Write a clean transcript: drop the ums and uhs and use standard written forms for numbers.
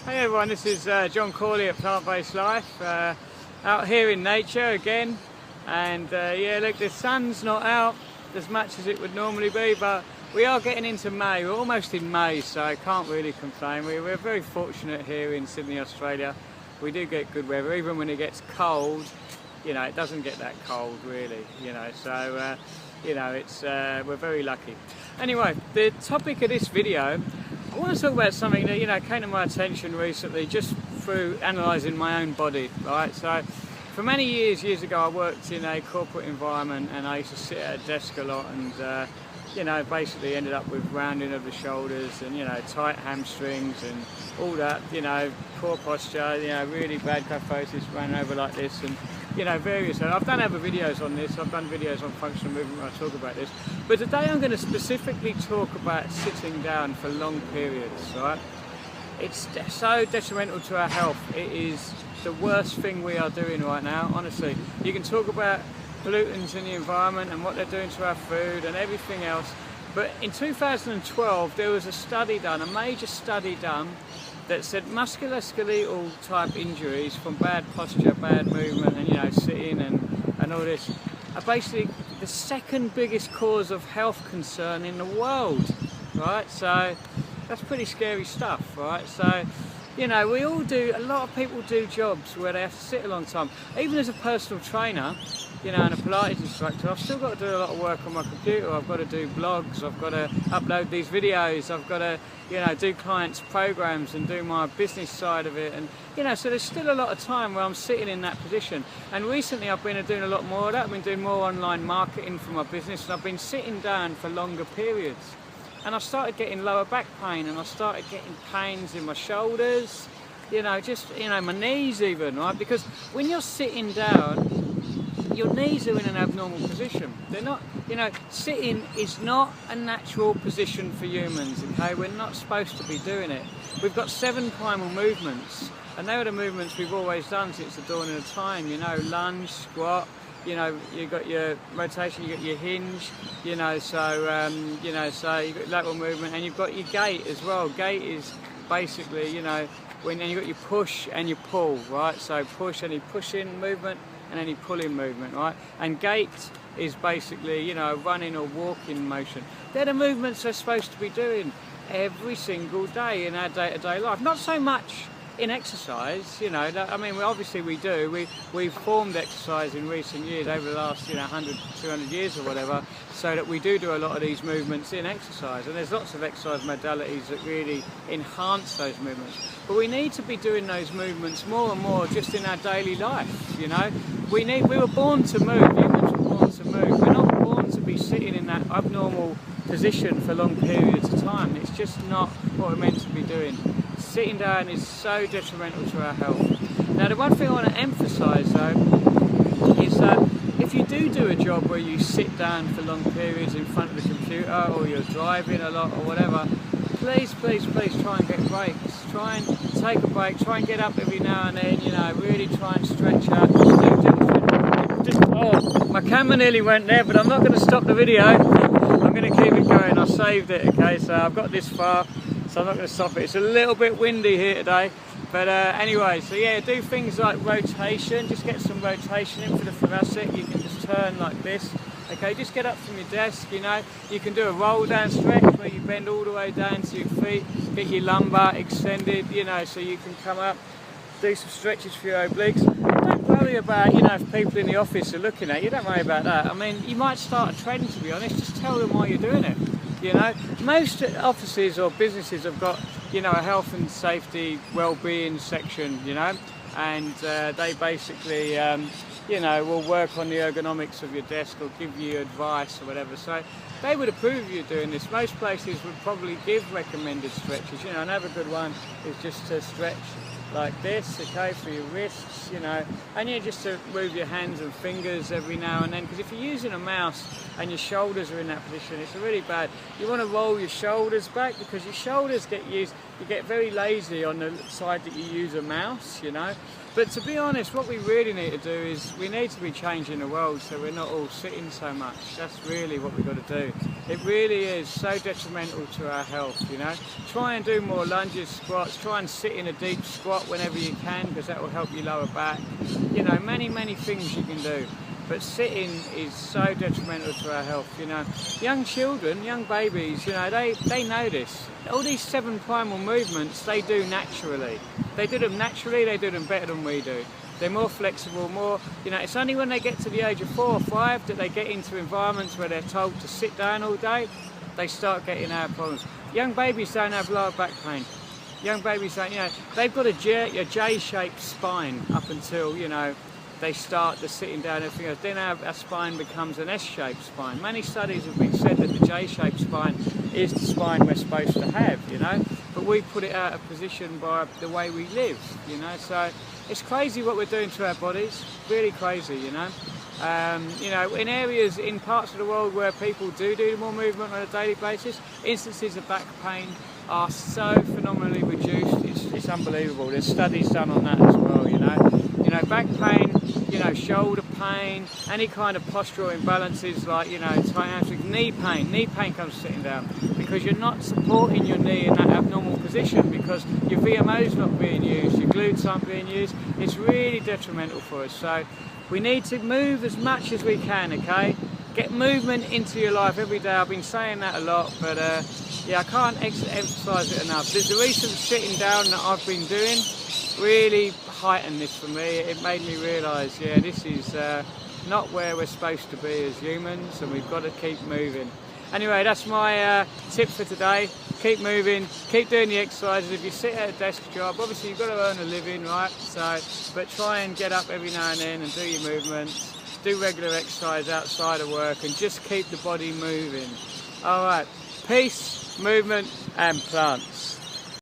Hey everyone, this is John Corley at Plant-Based Life, out here in nature again, and yeah, look, the sun's not out as much as it would normally be, but we are getting into May. We're almost in May, so I can't really complain. We're very fortunate here in Sydney, Australia. We do get good weather, even when it gets cold. You know, it doesn't get that cold really, you know, so you know, it's we're very lucky. Anyway, the topic of this video, I want to talk about something that, you know, came to my attention recently just through analysing my own body, right? So for many years ago, I worked in a corporate environment and I used to sit at a desk a lot, and you know, basically ended up with rounding of the shoulders and, you know, tight hamstrings and all that, you know, poor posture, you know, really bad kyphosis, ran over like this, and you know, various. I've done other videos on this. I've done videos on functional movement where I talk about this. But today I'm going to specifically talk about sitting down for long periods, right? It's so detrimental to our health. It is the worst thing we are doing right now, honestly. You can talk about pollutants in the environment and what they're doing to our food and everything else. But in 2012, there was a study done, a major study done, that said musculoskeletal type injuries from bad posture, bad movement, and, you know, sitting and all this are basically the second biggest cause of health concern in the world, right? So that's pretty scary stuff, right? So, you know, we all do, a lot of people do jobs where they have to sit a long time. Even as a personal trainer, you know, and a Pilates instructor, I've still got to do a lot of work on my computer. I've got to do blogs, I've got to upload these videos, I've got to, you know, do clients' programs and do my business side of it. And, you know, so there's still a lot of time where I'm sitting in that position. And recently I've been doing a lot more of that. I've been doing more online marketing for my business, and I've been sitting down for longer periods. And I started getting lower back pain, and I started getting pains in my shoulders, you know, just, you know, my knees even, right? Because when you're sitting down, your knees are in an abnormal position. They're not, you know, sitting is not a natural position for humans, okay? We're not supposed to be doing it. We've got 7 primal movements, and they are the movements we've always done since the dawning of time, you know, lunge, squat, you know, you've got your rotation, you've got your hinge, you know, so, you know, so you've got lateral movement, and you've got your gait as well. Gait is basically, you know, when you've got your push and your pull, right? So push, and you push in movement, and any pulling movement, right? And gait is basically, you know, running or walking motion. They're the movements we're supposed to be doing every single day in our day-to-day life. Not so much in exercise, you know. I mean, obviously we do. We've formed exercise in recent years, over the last, you know, 100, 200 years or whatever, so that we do a lot of these movements in exercise. And there's lots of exercise modalities that really enhance those movements. But we need to be doing those movements more and more just in our daily life, you know. We were born to move. Humans were born to move. We're not born to be sitting in that abnormal position for long periods of time. It's just not what we're meant to be doing. Sitting down is so detrimental to our health. Now, the one thing I want to emphasise though is that if you do a job where you sit down for long periods in front of the computer, or you're driving a lot or whatever, please try and get breaks. Try and take a break. Try and get up every now and then. You know, really try and stretch out. Oh, my camera nearly went there, but I'm not going to stop the video. I'm going to keep it going. I saved it. Okay, so I've got this far, so I'm not going to stop it. It's a little bit windy here today, but anyway, so yeah, do things like rotation. Just get some rotation in for the thoracic. You can just turn like this. Okay, just get up from your desk, you know. You can do a roll down stretch where you bend all the way down to your feet, get your lumbar extended, you know, so you can come up, do some stretches for your obliques. Don't worry about, you know, if people in the office are looking at you, don't worry about that. I mean, you might start a trend, to be honest, just tell them why you're doing it, you know. Most offices or businesses have got, you know, a health and safety, well-being section, you know, and they basically, you know, will work on the ergonomics of your desk or give you advice or whatever. So they would approve of you doing this. Most places would probably give recommended stretches. You know, another good one is just to stretch like this, okay, for your wrists, you know, and you just to move your hands and fingers every now and then, because if you're using a mouse and your shoulders are in that position, it's really bad. You want to roll your shoulders back, because your shoulders get used, you get very lazy on the side that you use a mouse, you know. But to be honest, what we really need to do is we need to be changing the world so we're not all sitting so much. That's really what we've got to do. It really is so detrimental to our health, you know. Try and do more lunges, squats, try and sit in a deep squat whenever you can, because that will help your lower back. You know, many things you can do. But sitting is so detrimental to our health, you know. Young children, young babies, you know, they know this. All these 7 primal movements, they do naturally. They do them naturally, they do them better than we do. They're more flexible, more, you know, it's only when they get to the age of 4 or 5 that they get into environments where they're told to sit down all day, they start getting our problems. Young babies don't have lower back pain. Young babies don't, you know, they've got a J-shaped spine up until, you know, they start the sitting down and everything else. Then our spine becomes an S-shaped spine. Many studies have been said that the J-shaped spine is the spine we're supposed to have, you know, but we put it out of position by the way we live, you know, so it's crazy what we're doing to our bodies, really crazy, you know. You know, in areas, in parts of the world where people do more movement on a daily basis, instances of back pain are so phenomenally reduced, it's unbelievable. There's studies done on that as well, you know. You know, back pain, you know, shoulder pain, any kind of postural imbalances like, you know, knee pain comes sitting down because you're not supporting your knee in that abnormal position because your VMO's not being used, your glutes aren't being used. It's really detrimental for us. So we need to move as much as we can, okay? Get movement into your life every day. I've been saying that a lot, but yeah, I can't emphasise it enough. The recent sitting down that I've been doing really heightened this for me. It made me realise, yeah, this is not where we're supposed to be as humans, and we've got to keep moving. Anyway, that's my tip for today. Keep moving, keep doing the exercises. If you sit at a desk job, obviously you've got to earn a living, right? So, but try and get up every now and then and do your movements. Do regular exercise outside of work and just keep the body moving. All right, peace, movement and plants.